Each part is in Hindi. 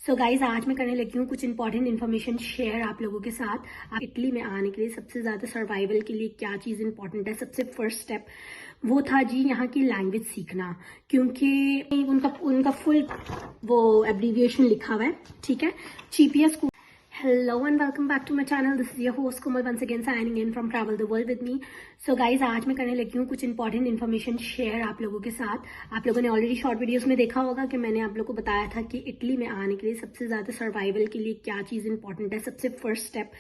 सो गाइज आज मैं करने लगी हूँ कुछ इंपॉर्टेंट इन्फॉर्मेशन शेयर आप लोगों के साथ। आप इटली में आने के लिए सबसे ज्यादा सर्वाइवल के लिए क्या चीज इंपॉर्टेंट है, सबसे फर्स्ट स्टेप वो था जी यहाँ की लैंग्वेज सीखना। क्योंकि उनका फुल वो एब्रीविएशन लिखा हुआ है, ठीक है, GPS. Hello and welcome back to my channel. This is your host Komal once again signing in from Travel the World with me. So guys आज मैं करने लगी हूँ कुछ इंपॉर्टेंट इन्फॉर्मेशन शेयर आप लोगों के साथ। आप लोगों ने ऑलरेडी शॉर्ट वीडियोस में देखा होगा कि मैंने आप लोगों को बताया था कि इटली में आने के लिए सबसे ज्यादा सर्वाइवल के लिए क्या चीज इंपॉर्टेंट है। सबसे फर्स्ट स्टेप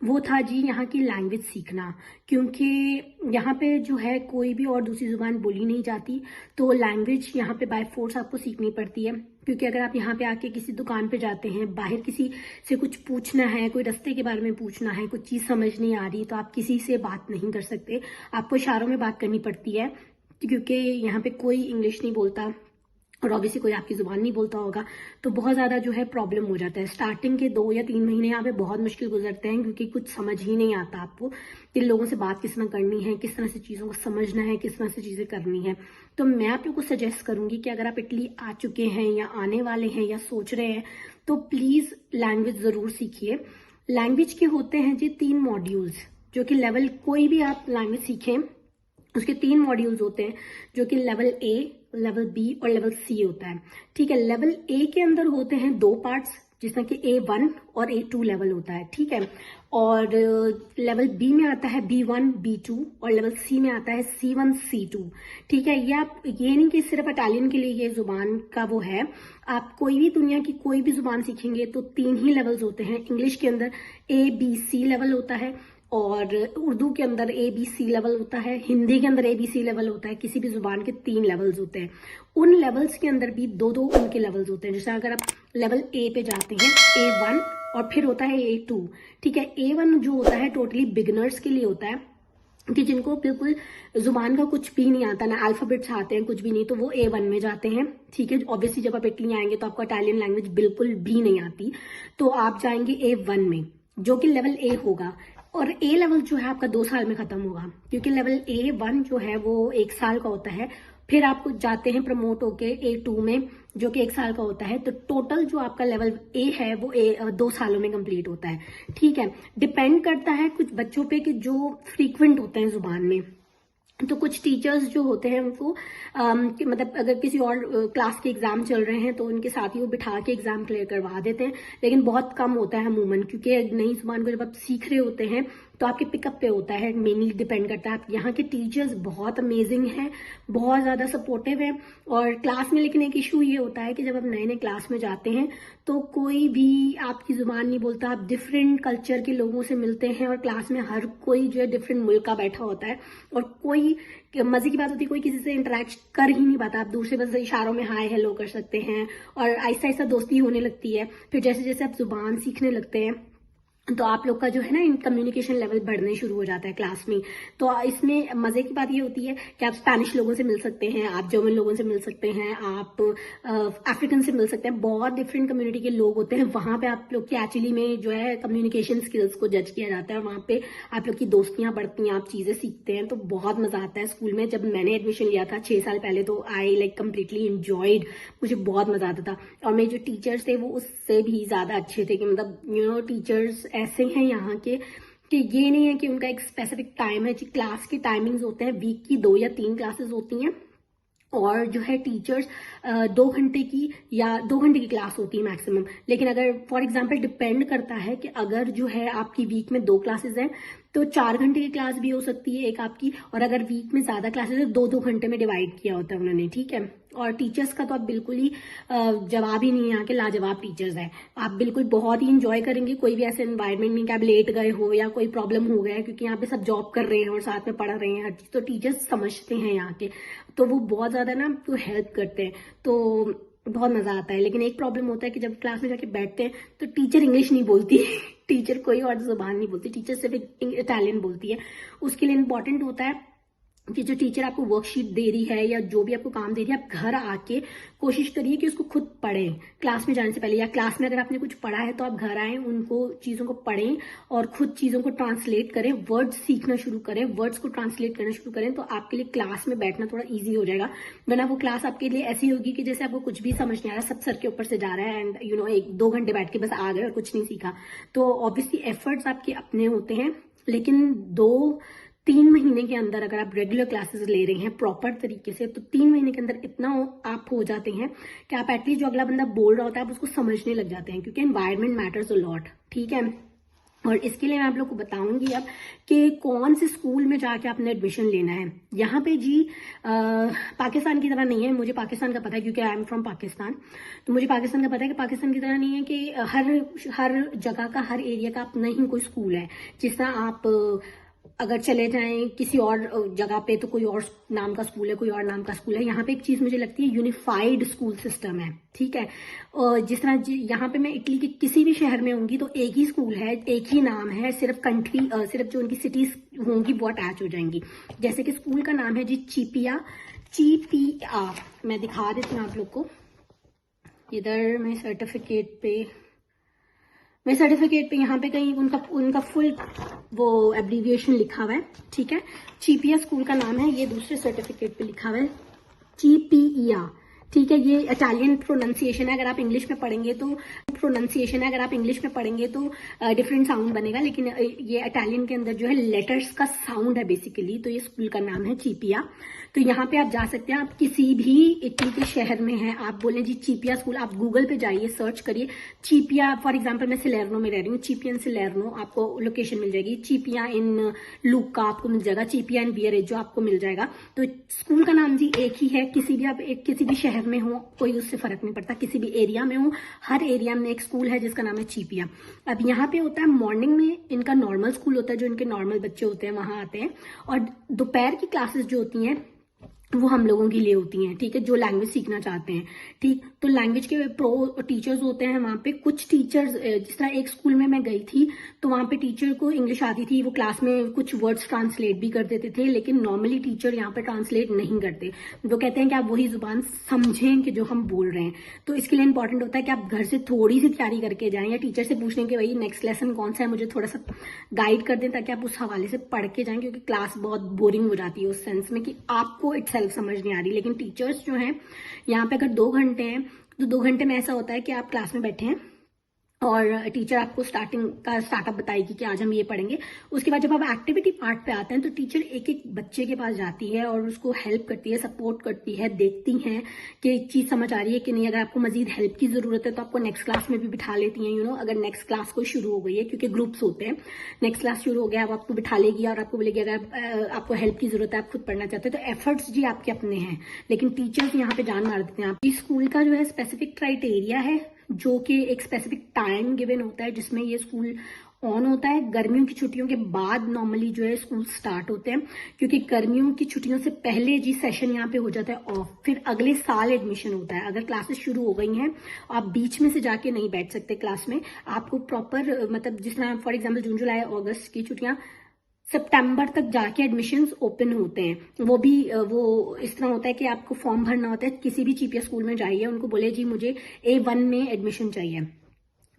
वो था जी यहाँ की लैंग्वेज सीखना। क्योंकि यहाँ पे जो है कोई भी और दूसरी जुबान बोली नहीं जाती, तो लैंग्वेज यहाँ पे बाय फोर्स आपको सीखनी पड़ती है। क्योंकि अगर आप यहाँ पे आके किसी दुकान पे जाते हैं, बाहर किसी से कुछ पूछना है, कोई रास्ते के बारे में पूछना है, कुछ चीज समझ नहीं आ रही, तो आप किसी से बात नहीं कर सकते, आपको इशारों में बात करनी पड़ती है। क्योंकि यहाँ पे कोई इंग्लिश नहीं बोलता और ऑब्वियसली कोई आपकी जुबान नहीं बोलता होगा, तो बहुत ज्यादा जो है प्रॉब्लम हो जाता है। स्टार्टिंग के 2 या 3 महीने यहाँ पे बहुत मुश्किल गुजरते हैं, क्योंकि कुछ समझ ही नहीं आता आपको कि लोगों से बात किस तरह करनी है, किस तरह से चीजों को समझना है, किस तरह से चीजें करनी है। तो मैं आप लोग को सजेस्ट करूंगी कि अगर आप इटली आ चुके हैं या आने वाले हैं या सोच रहे हैं, तो प्लीज लैंग्वेज जरूर सीखिए। लैंग्वेज के होते हैं जी 3 मॉड्यूल्स, जो कि लेवल कोई भी आप लैंग्वेज सीखें उसके 3 मॉड्यूल्स होते हैं, जो कि लेवल ए, लेवल बी और लेवल सी होता है। ठीक है, लेवल ए के अंदर होते हैं 2 पार्ट्स, जिसमें कि A1 और A2 लेवल होता है, ठीक है। और लेवल बी में आता है B1, B2 और लेवल सी में आता है C1, C2, ठीक है। ये नहीं कि सिर्फ इटालियन के लिए ये जुबान का वो है, आप कोई भी दुनिया की कोई भी जुबान सीखेंगे तो 3 ही लेवल्स होते हैं। इंग्लिश के अंदर ABC लेवल होता है, और उर्दू के अंदर ABC लेवल होता है, हिंदी के अंदर ABC लेवल होता है। किसी भी जुबान के 3 लेवल्स होते हैं। उन लेवल्स के अंदर भी 2-2 उनके लेवल्स होते हैं। जैसे अगर आप लेवल ए पे जाते हैं, A1 और फिर होता है A2, ठीक है। A1 जो होता है टोटली बिगिनर्स के लिए होता है, कि जिनको बिल्कुल जुबान का कुछ भी नहीं आता, ना अल्फाबेट्स आते हैं, कुछ भी नहीं, तो वो A1 में जाते हैं, ठीक है। ऑब्वियसली जब आप इटली आएंगे तो आपको इटालियन लैंग्वेज बिल्कुल भी नहीं आती, तो आप जाएंगे A1 में, जो कि लेवल ए होगा। और ए लेवल जो है आपका 2 साल में खत्म होगा, क्योंकि लेवल A1 जो है वो 1 साल का होता है। फिर आप जाते हैं प्रमोट होके A2 में, जो कि 1 साल का होता है। तो टोटल जो आपका लेवल ए है वो 2 सालों में कंप्लीट होता है, ठीक है। डिपेंड करता है कुछ बच्चों पे कि जो फ्रीक्वेंट होते हैं जुबान में। तो कुछ टीचर्स जो होते हैं उनको मतलब अगर किसी और क्लास के एग्जाम चल रहे हैं तो उनके साथ ही वो बिठा के एग्जाम क्लियर करवा देते हैं, लेकिन बहुत कम होता है अमूमन। क्योंकि नई जुबान को जब आप सीख रहे होते हैं तो आपके पिकअप पे होता है, मेनली डिपेंड करता है। यहाँ के टीचर्स बहुत अमेजिंग हैं, बहुत ज्यादा सपोर्टिव हैं। और क्लास में लेकिन एक इशू ये होता है कि जब आप नए नए क्लास में जाते हैं तो कोई भी आपकी जुबान नहीं बोलता, आप डिफरेंट कल्चर के लोगों से मिलते हैं, और क्लास में हर कोई जो है डिफरेंट मुल्क का बैठा होता है, और कोई मजे की बात होती है कोई किसी से इंटरेक्ट कर ही नहीं पाता। आप दूसरे बस इशारों में हाय हेलो कर सकते हैं, और आहिस्ता आहिस्ता दोस्ती होने लगती है। फिर जैसे जैसे आप जुबान सीखने लगते हैं तो आप लोग का जो है ना कम्युनिकेशन लेवल बढ़ने शुरू हो जाता है क्लास में। तो इसमें मजे की बात ये होती है कि आप स्पेनिश लोगों से मिल सकते हैं, आप जर्मन लोगों से मिल सकते हैं, आप अफ्रीकन से मिल सकते हैं। बहुत डिफरेंट कम्युनिटी के लोग होते हैं वहां पे। आप लोग की एक्चुअली में जो है कम्युनिकेशन स्किल्स को जज किया जाता है, और वहां पे आप लोग की दोस्तियां बढ़ती हैं, आप चीजें सीखते हैं, तो बहुत मजा आता है। स्कूल में जब मैंने एडमिशन लिया था 6 साल पहले, तो आई लाइक कम्प्लीटली इंजॉयड, मुझे बहुत मजा आता था। और मेरे जो टीचर्स थे वो उससे भी ज्यादा अच्छे थे, कि मतलब टीचर्स ऐसे हैं यहाँ के कि ये नहीं है कि उनका एक स्पेसिफिक टाइम है। क्लास के टाइमिंग्स होते हैं, वीक की 2 या 3 क्लासेस होती हैं, और जो है टीचर्स 2 घंटे की या 2 घंटे की क्लास होती है मैक्सिमम। लेकिन अगर फॉर एग्जांपल डिपेंड करता है कि अगर जो है आपकी वीक में 2 क्लासेस हैं तो 4 घंटे की क्लास भी हो सकती है एक आपकी, और अगर वीक में ज्यादा क्लासेस है 2-2 घंटे में डिवाइड किया होता है उन्होंने, ठीक है। और टीचर्स का तो आप बिल्कुल ही जवाब ही नहीं है, यहाँ के लाजवाब टीचर्स हैं। आप बिल्कुल बहुत ही इंजॉय करेंगे। कोई भी ऐसे एनवायरमेंट नहीं कि आप लेट गए हो या कोई प्रॉब्लम हो गया है, क्योंकि यहाँ पे सब जॉब कर रहे हैं और साथ में पढ़ रहे हैं हर चीज, तो टीचर्स समझते हैं यहाँ के, तो वो बहुत ज्यादा ना आपको हेल्प करते हैं, तो बहुत मजा आता है। लेकिन एक प्रॉब्लम होता है कि जब क्लास में जाके बैठते हैं तो टीचर इंग्लिश नहीं बोलती टीचर कोई और जुबान नहीं बोलती, टीचर सिर्फ इटालियन बोलती है। उसके लिए इम्पोर्टेंट होता है कि जो टीचर आपको वर्कशीट दे रही है या जो भी आपको काम दे रही है, आप घर आके कोशिश करिए कि उसको खुद पढ़ें क्लास में जाने से पहले, या क्लास में अगर आपने कुछ पढ़ा है तो आप घर आएं, उनको चीज़ों को पढ़ें और खुद चीज़ों को ट्रांसलेट करें, वर्ड्स सीखना शुरू करें, वर्ड्स को ट्रांसलेट करना शुरू करें, तो आपके लिए क्लास में बैठना थोड़ा ईजी हो जाएगा। वरना वो क्लास आपके लिए ऐसी होगी कि जैसे आपको कुछ भी समझ नहीं आ रहा, सब सर के ऊपर से जा रहा है एंड 1-2 घंटे बैठ के बस आ गए और कुछ नहीं सीखा। तो ऑब्वियसली एफर्ट्स आपके अपने होते हैं, लेकिन 2-3 महीने के अंदर अगर आप रेगुलर क्लासेस ले रहे हैं प्रॉपर तरीके से, तो 3 महीने के अंदर इतना आप हो जाते हैं कि आप एटलीस्ट जो अगला बंदा बोल रहा होता है आप उसको समझने लग जाते हैं, क्योंकि एनवायरनमेंट मैटर्स अ लॉट। ठीक है, और इसके लिए मैं आप लोग को बताऊंगी अब कि कौन से स्कूल में जाके आपने एडमिशन लेना है। यहाँ पे जी पाकिस्तान की तरह नहीं है, मुझे पाकिस्तान का पता है क्योंकि आई एम फ्रॉम पाकिस्तान, तो मुझे पाकिस्तान का पता है कि पाकिस्तान की तरह नहीं है कि हर जगह का, हर एरिया का अपना ही कोई स्कूल है। जिस तरह आप अगर चले जाएं किसी और जगह पे तो कोई और नाम का स्कूल है, कोई और नाम का स्कूल है। यहाँ पे एक चीज मुझे लगती है, यूनिफाइड स्कूल सिस्टम है। ठीक है, और जिस तरह यहाँ पे मैं इटली के किसी भी शहर में होंगी तो एक ही स्कूल है, एक ही नाम है, सिर्फ कंट्री सिर्फ जो उनकी सिटीज होंगी वो अटैच हो जाएंगी। जैसे कि स्कूल का नाम है जी चीपिया, मैं दिखा देती हूँ आप लोग को। इधर मैं सर्टिफिकेट पे यहाँ पे कहीं उनका फुल वो एब्रीविएशन लिखा हुआ है। ठीक है, चीपिया स्कूल का नाम है, ये दूसरे सर्टिफिकेट पे लिखा हुआ है चीपिया। ठीक है, ये इटालियन प्रोनाउंसिएशन है, अगर आप इंग्लिश में पढ़ेंगे तो डिफरेंट साउंड बनेगा, लेकिन ये इटालियन के अंदर जो है लेटर्स का साउंड है बेसिकली। तो ये स्कूल का नाम है चीपिया। तो यहाँ पे आप जा सकते हैं, आप किसी भी इटली के शहर में हैं, आप बोलें जी चीपिया स्कूल, आप गूगल पे जाइए, सर्च करिए चीपिया। फॉर एग्जाम्पल मैं सिलेर्नो में रह रही हूँ, चीपिया इन सिलेर्नो आपको लोकेशन मिल जाएगी, चीपिया इन लूका आपको मिल जाएगा, चीपिया इन वियरेजो आपको मिल जाएगा। तो स्कूल का नाम जी एक ही है, किसी भी शहर में हो कोई उससे फर्क नहीं पड़ता, किसी भी एरिया में हो, हर एरिया में एक स्कूल है जिसका नाम है चीपिया। अब यहाँ पे होता है मॉर्निंग में इनका नॉर्मल स्कूल होता है, जो इनके नॉर्मल बच्चे होते हैं वहां आते हैं, और दोपहर की क्लासेस जो होती हैं वो हम लोगों के लिए होती हैं। ठीक है, जो लैंग्वेज सीखना चाहते हैं। ठीक, तो लैंग्वेज के प्रो टीचर्स होते हैं वहाँ पे। कुछ टीचर्स, जिस तरह एक स्कूल में मैं गई थी तो वहाँ पे टीचर को इंग्लिश आती थी, वो क्लास में कुछ वर्ड्स ट्रांसलेट भी कर देते थे, लेकिन नॉर्मली टीचर यहाँ पे ट्रांसलेट नहीं करते। वो कहते हैं कि आप वही जुबान समझें कि जो हम बोल रहे हैं। तो इसके लिए इंपॉर्टेंट होता है कि आप घर से थोड़ी सी तैयारी करके जाएं, या टीचर से पूछने के भाई नेक्स्ट लेसन कौन सा है, मुझे थोड़ा सा गाइड कर दें, ताकि आप उस हवाले से पढ़ के जाएं, क्योंकि क्लास बहुत बोरिंग हो जाती है उस सेंस में कि आपको इटसेल्फ समझ नहीं आ रही। लेकिन टीचर्स जो हैं यहाँ पे अगर 2 घंटे हैं तो 2 घंटे में ऐसा होता है कि आप क्लास में बैठे हैं और टीचर आपको स्टार्टअप बताएगी कि आज हम ये पढ़ेंगे। उसके बाद जब आप एक्टिविटी पार्ट पे आते हैं तो टीचर एक एक बच्चे के पास जाती है और उसको हेल्प करती है, सपोर्ट करती है, देखती हैं कि चीज समझ आ रही है कि नहीं। अगर आपको मजीद हेल्प की जरूरत है तो आपको नेक्स्ट क्लास में भी बिठा लेती हैं। अगर नेक्स्ट क्लास कोई शुरू हो गई है, क्योंकि ग्रुप्स होते हैं, नेक्स्ट क्लास शुरू हो गया, अब आपको बिठा लेगी और आपको बोलेगी अगर आपको हेल्प की जरूरत है, आप खुद पढ़ना चाहते हैं, तो एफर्ट्स जी आपके अपने हैं, लेकिन टीचर्स यहाँ पे जान मार देते हैं। आप स्कूल का जो है स्पेसिफिक क्राइटेरिया है, जो कि एक स्पेसिफिक टाइम गिवन होता है जिसमें ये स्कूल ऑन होता है। गर्मियों की छुट्टियों के बाद नॉर्मली जो है स्कूल स्टार्ट होते हैं, क्योंकि गर्मियों की छुट्टियों से पहले जी सेशन यहाँ पे हो जाता है ऑफ, फिर अगले साल एडमिशन होता है। अगर क्लासेस शुरू हो गई हैं, आप बीच में से जाके नहीं बैठ सकते क्लास में, आपको प्रॉपर मतलब जिस तरह फॉर एग्जाम्पल जून जुलाई अगस्त की छुट्टियां, सितंबर तक जाके एडमिशन्स ओपन होते हैं। वो भी वो इस तरह होता है कि आपको फॉर्म भरना होता है। किसी भी चीपिया स्कूल में जाइए, उनको बोले जी मुझे A1 में एडमिशन चाहिए,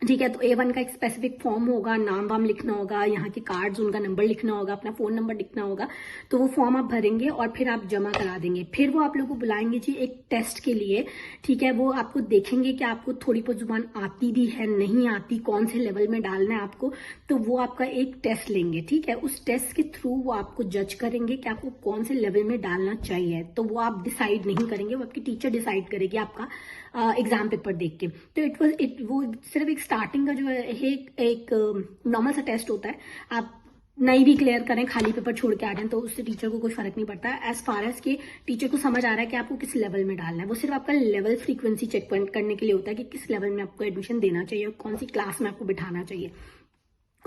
ठीक है, तो A1 का एक स्पेसिफिक फॉर्म होगा, नाम वाम लिखना होगा, यहाँ के कार्ड्स उनका नंबर लिखना होगा, अपना फोन नंबर लिखना होगा। तो वो फॉर्म आप भरेंगे और फिर आप जमा करा देंगे। फिर वो आप लोगों को बुलाएंगे जी एक टेस्ट के लिए, ठीक है। वो आपको देखेंगे कि आपको थोड़ी बहुत जुबान आती भी है, नहीं आती, कौन से लेवल में डालना है आपको, तो वो आपका एक टेस्ट लेंगे, ठीक है। उस टेस्ट के थ्रू वो आपको जज करेंगे कि आपको कौन से लेवल में डालना चाहिए। तो वो आप डिसाइड नहीं करेंगे, वो आपकी टीचर डिसाइड करेगी आपका एग्जाम पेपर देख के। तो वो सिर्फ एक स्टार्टिंग का जो है एक नॉर्मल सा टेस्ट होता है। आप नहीं भी क्लियर करें, खाली पेपर छोड़ के आ जाएं, तो उससे टीचर को कोई फर्क नहीं पड़ता। एज फार एज के टीचर को समझ आ रहा है कि आपको किस लेवल में डालना है। वो सिर्फ आपका लेवल फ्रीक्वेंसी चेक करने के लिए होता है कि किस लेवल में आपको एडमिशन देना चाहिए और कौन सी क्लास में आपको बिठाना चाहिए।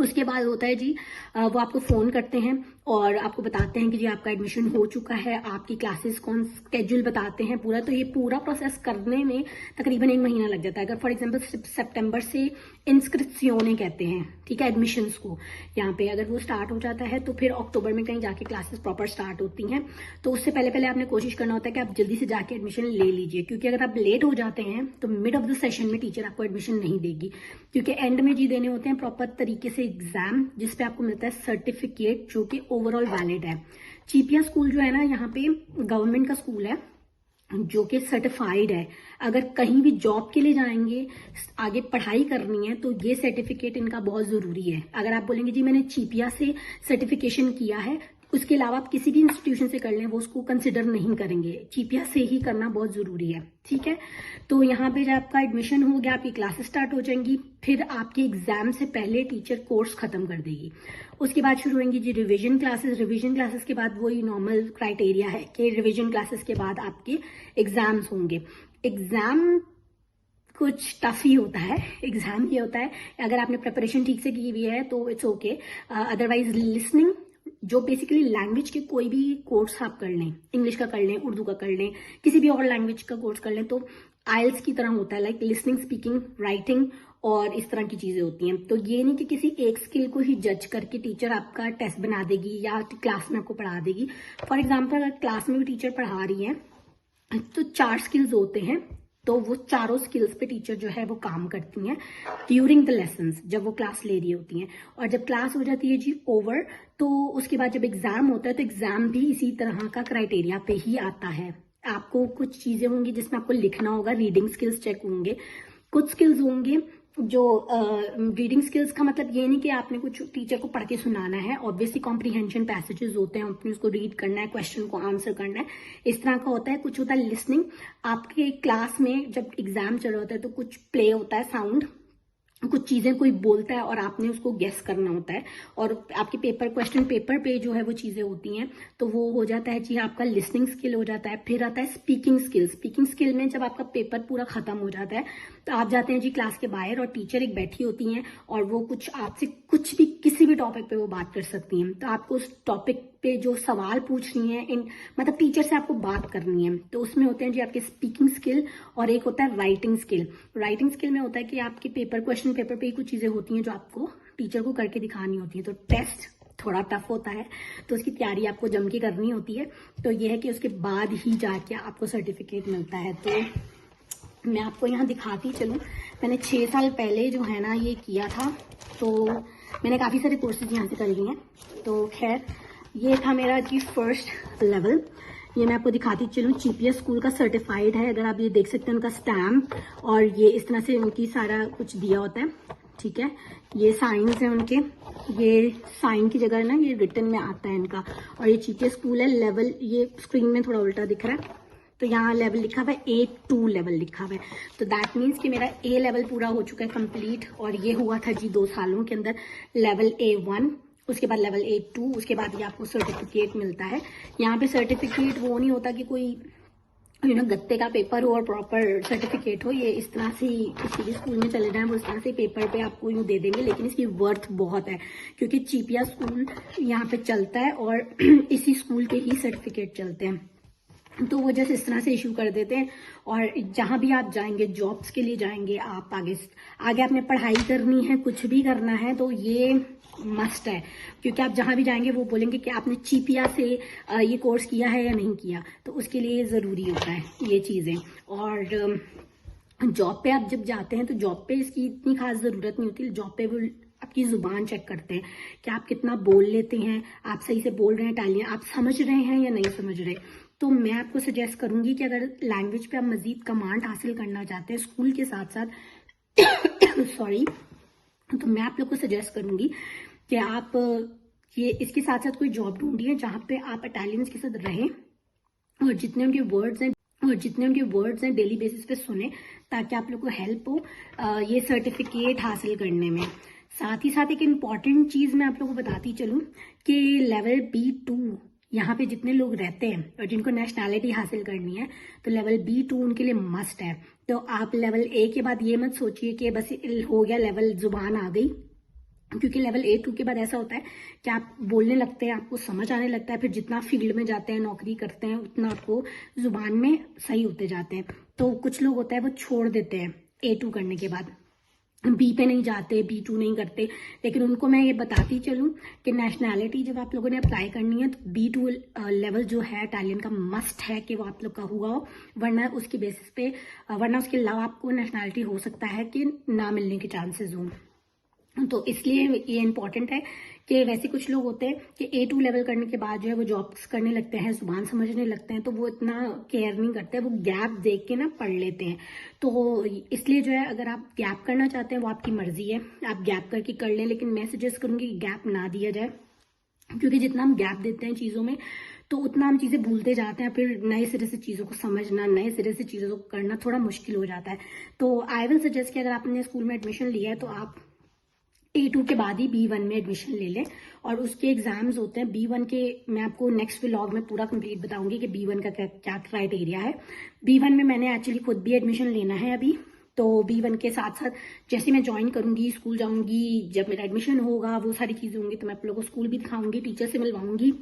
उसके बाद होता है जी वो आपको फ़ोन करते हैं और आपको बताते हैं कि जी आपका एडमिशन हो चुका है, आपकी क्लासेस कौन स्केड्यूल बताते हैं पूरा। तो ये पूरा प्रोसेस करने में तकरीबन 1 महीना लग जाता है। अगर फॉर एग्जांपल सितंबर से इंस्क्रिप्शनें कहते हैं, ठीक है, एडमिशन्स को यहाँ पे अगर वो स्टार्ट हो जाता है तो फिर अक्टूबर में कहीं जाके क्लासेस प्रॉपर स्टार्ट होती हैं। तो उससे पहले पहले आपने कोशिश करना होता है कि आप जल्दी से जाके एडमिशन ले लीजिए, क्योंकि अगर आप लेट हो जाते हैं तो मिड ऑफ द सेशन में टीचर आपको एडमिशन नहीं देगी, क्योंकि एंड में जी देने होते हैं प्रॉपर तरीके से एग्जाम, जिसपे आपको मिलता है सर्टिफिकेट जो कि ओवरऑल वैलिड है। चीपिया स्कूल जो है ना, यहाँ पे गवर्नमेंट का स्कूल है जो कि सर्टिफाइड है। अगर कहीं भी जॉब के लिए जाएंगे, आगे पढ़ाई करनी है, तो ये सर्टिफिकेट इनका बहुत जरूरी है। अगर आप बोलेंगे जी मैंने चीपिया से सर्टिफिकेशन किया है, उसके अलावा आप किसी भी इंस्टीट्यूशन से कर लें, वो उसको कंसिडर नहीं करेंगे, चीपिया से ही करना बहुत जरूरी है, ठीक है। तो यहाँ पे जब आपका एडमिशन हो गया, आपकी क्लासेस स्टार्ट हो जाएंगी, फिर आपके एग्जाम से पहले टीचर कोर्स खत्म कर देगी। उसके बाद शुरू होंगी जी रिवीजन क्लासेस। रिवीजन क्लासेस के बाद वही नॉर्मल क्राइटेरिया है कि रिवीजन क्लासेस के बाद आपके एग्जाम्स होंगे। एग्जाम कुछ टफ ही होता है, एग्जाम ये होता है अगर आपने प्रिपरेशन ठीक से की हुई है तो इट्स ओके, अदरवाइज लिसनिंग, जो बेसिकली लैंग्वेज के कोई भी कोर्स आप कर लें, इंग्लिश का कर लें, उर्दू का कर लें, किसी भी और लैंग्वेज का कोर्स कर लें, तो आइल्स की तरह होता है, लाइक लिसनिंग, स्पीकिंग, राइटिंग और इस तरह की चीजें होती हैं। तो ये नहीं कि किसी एक स्किल को ही जज करके टीचर आपका टेस्ट बना देगी या क्लास में आपको पढ़ा देगी। फॉर एग्जाम्पल अगर क्लास में भी टीचर पढ़ा रही है तो 4 स्किल्स होते हैं, तो वो चारों स्किल्स पे टीचर जो है वो काम करती हैं ड्यूरिंग द लेसन्स, जब वो क्लास ले रही होती हैं। और जब क्लास हो जाती है जी ओवर, तो उसके बाद जब एग्जाम होता है तो एग्जाम भी इसी तरह का क्राइटेरिया पे ही आता है। आपको कुछ चीजें होंगी जिसमें आपको लिखना होगा, रीडिंग स्किल्स चेक होंगे, कुछ स्किल्स होंगे जो रीडिंग स्किल्स का मतलब ये नहीं कि आपने कुछ टीचर को पढ़ के सुनाना है, ऑब्वियसली कॉम्प्रीहेंशन पैसेजेस होते हैं, आपने उसको रीड करना है, क्वेश्चन को आंसर करना है, इस तरह का होता है। कुछ होता है लिसनिंग, आपके क्लास में जब एग्जाम चल रहा होता है तो कुछ प्ले होता है, साउंड, कुछ चीजें कोई बोलता है और आपने उसको गेस करना होता है, और आपके पेपर क्वेश्चन पेपर पे जो है वो चीजें होती हैं, तो वो हो जाता है जी आपका लिसनिंग स्किल हो जाता है। फिर आता है स्पीकिंग स्किल। स्पीकिंग स्किल में जब आपका पेपर पूरा खत्म हो जाता है तो आप जाते हैं जी क्लास के बाहर, और टीचर एक बैठी होती हैं और वो कुछ आपसे कुछ भी किसी भी टॉपिक पे वो बात कर सकती हैं। तो आपको उस टॉपिक पे जो सवाल पूछ रही हैं, मतलब टीचर से आपको बात करनी है, तो उसमें होते हैं जी आपके स्पीकिंग स्किल, और एक होता है राइटिंग स्किल। राइटिंग स्किल में होता है कि आपके पेपर क्वेश्चन पेपर पे कुछ चीजें होती हैं जो आपको टीचर को करके दिखानी होती है। तो टेस्ट थोड़ा टफ होता है, तो उसकी तैयारी आपको जम के करनी होती है। तो यह है कि उसके बाद ही जाके आपको सर्टिफिकेट मिलता है। तो मैं आपको यहाँ दिखाती चलूँ, मैंने 6 साल पहले जो है ना ये किया था, तो मैंने काफ़ी सारे कोर्सेज यहाँ से कर लिए हैं। तो खैर ये था मेरा जी फर्स्ट लेवल। ये मैं आपको दिखाती चलूँ, चीपिया स्कूल का सर्टिफाइड है, अगर आप ये देख सकते हैं उनका स्टैम्प, और ये इस तरह से उनकी सारा कुछ दिया होता है, ठीक है। ये साइंस है उनके, ये साइन की जगह ना ये रिटन में आता है इनका। और ये चीपिया स्कूल है, लेवल ये स्क्रीन में थोड़ा उल्टा दिख रहा है, तो यहाँ लेवल लिखा हुआ है A2 लेवल लिखा हुआ है। तो दैट मीन्स कि मेरा A लेवल पूरा हो चुका है कंप्लीट, और ये हुआ था जी 2 सालों के अंदर। लेवल A1, उसके बाद लेवल A2, उसके बाद ये आपको सर्टिफिकेट मिलता है। यहाँ पे सर्टिफिकेट वो नहीं होता कि कोई गत्ते का पेपर हो और प्रॉपर सर्टिफिकेट हो, ये इस तरह से किसी भी स्कूल में चले जाए वो इस तरह से पेपर पे आपको यूँ दे देंगे, लेकिन इसकी वर्थ बहुत है क्योंकि चीपिया स्कूल यहाँ पे चलता है और इसी स्कूल के ही सर्टिफिकेट चलते हैं, तो वो जैसे इस तरह से इशू कर देते हैं। और जहां भी आप जाएंगे, जॉब्स के लिए जाएंगे, आप आगे आपने पढ़ाई करनी है, कुछ भी करना है, तो ये मस्ट है, क्योंकि आप जहां भी जाएंगे वो बोलेंगे कि आपने चीपिया से ये कोर्स किया है या नहीं किया, तो उसके लिए जरूरी होता है ये चीजें। और जॉब पे आप जब जाते हैं तो जॉब पे इसकी इतनी खास जरूरत नहीं होती। जॉब पे वो आपकी जुबान चेक करते हैं कि आप कितना बोल लेते हैं, आप सही से बोल रहे हैं, टालियां आप समझ रहे हैं या नहीं समझ रहे। तो मैं आपको सजेस्ट करूंगी कि अगर लैंग्वेज पे आप मजीद कमांड हासिल करना चाहते हैं स्कूल के साथ साथ सॉरी, तो मैं आप लोग को सजेस्ट करूंगी कि आप ये इसके साथ साथ कोई जॉब ढूंढिए जहां पे आप इटालियंस के साथ रहें, और जितने उनके वर्ड्स हैं डेली बेसिस पे सुने, ताकि आप लोग को हेल्प हो ये सर्टिफिकेट हासिल करने में। साथ ही साथ एक इम्पॉर्टेंट चीज मैं आप लोगों को बताती चलूं कि लेवल B2 यहाँ पे जितने लोग रहते हैं और जिनको नेशनैलिटी हासिल करनी है, तो लेवल B2 उनके लिए मस्ट है। तो आप लेवल A के बाद ये मत सोचिए कि बस हो गया लेवल, जुबान आ गई, क्योंकि लेवल A2 के बाद ऐसा होता है कि आप बोलने लगते हैं, आपको समझ आने लगता है, फिर जितना फील्ड में जाते हैं, नौकरी करते हैं, उतना आपको जुबान में सही होते जाते हैं। तो कुछ लोग होता है वो छोड़ देते हैं A2 करने के बाद, B पे नहीं जाते, B2 नहीं करते। लेकिन उनको मैं ये बताती चलूँ कि नेशनैलिटी जब आप लोगों ने अप्लाई करनी है तो B2 लेवल जो है इटालियन का मस्ट है कि वो आप लोग का हुआ हो, वरना उसकी बेसिस पे वरना उसके अलावा आपको नेशनैलिटी हो सकता है कि ना मिलने के चांसेस हों। तो इसलिए ये इम्पॉर्टेंट है कि वैसे कुछ लोग होते हैं कि A2 लेवल करने के बाद जो है वो जॉब्स करने लगते हैं, जुबान समझने लगते हैं, तो वो इतना केयर नहीं करते, वो गैप देख के ना पढ़ लेते हैं। तो इसलिए जो है अगर आप गैप करना चाहते हैं वो आपकी मर्जी है, आप गैप करके कर लें, लेकिन मैं सजेस्ट करूँगी गैप ना दिया जाए, क्योंकि जितना हम गैप देते हैं चीज़ों में तो उतना हम चीज़ें भूलते जाते हैं, फिर नए सिरे से चीज़ों को समझना, नए सिरे से चीज़ों को करना थोड़ा मुश्किल हो जाता है। तो आई विल सजेस्ट कि अगर आपने स्कूल में एडमिशन लिया है तो आप A2 के बाद ही B1 में एडमिशन ले लें, और उसके एग्जाम्स होते हैं B1 के। मैं आपको नेक्स्ट व्लॉग में पूरा कंप्लीट बताऊंगी कि B1 का क्या क्राइटेरिया है। B1 में मैंने एक्चुअली खुद भी एडमिशन लेना है अभी, तो B1 के साथ साथ जैसे मैं ज्वाइन करूंगी, स्कूल जाऊंगी, जब मेरा एडमिशन होगा, वो सारी चीज़ें होंगी, तो मैं आप लोगों को स्कूल भी दिखाऊंगी, टीचर से मिलवाऊंगी,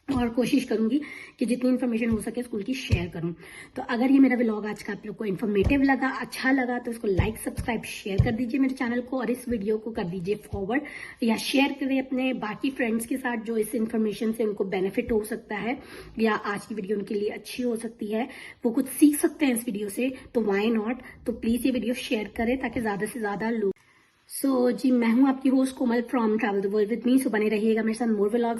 और कोशिश करूंगी कि जितनी इन्फॉर्मेशन हो सके स्कूल की शेयर करूं। तो अगर ये मेरा व्लॉग आज का आप लोग को इन्फॉर्मेटिव लगा, अच्छा लगा, तो इसको लाइक, सब्सक्राइब, शेयर कर दीजिए मेरे चैनल को, और इस वीडियो को कर दीजिए फॉरवर्ड या शेयर करें अपने बाकी फ्रेंड्स के साथ जो इस इन्फॉर्मेशन से उनको बेनिफिट हो सकता है, या आज की वीडियो उनके लिए अच्छी हो सकती है, वो कुछ सीख सकते हैं इस वीडियो से, तो वाई नॉट। तो प्लीज ये वीडियो शेयर करें ताकि ज्यादा से ज्यादा लोग जी, मैं हूँ आपकी host Komal from travel the world with me. So बने रहिएगा मेरे साथ मोर व्लॉग्स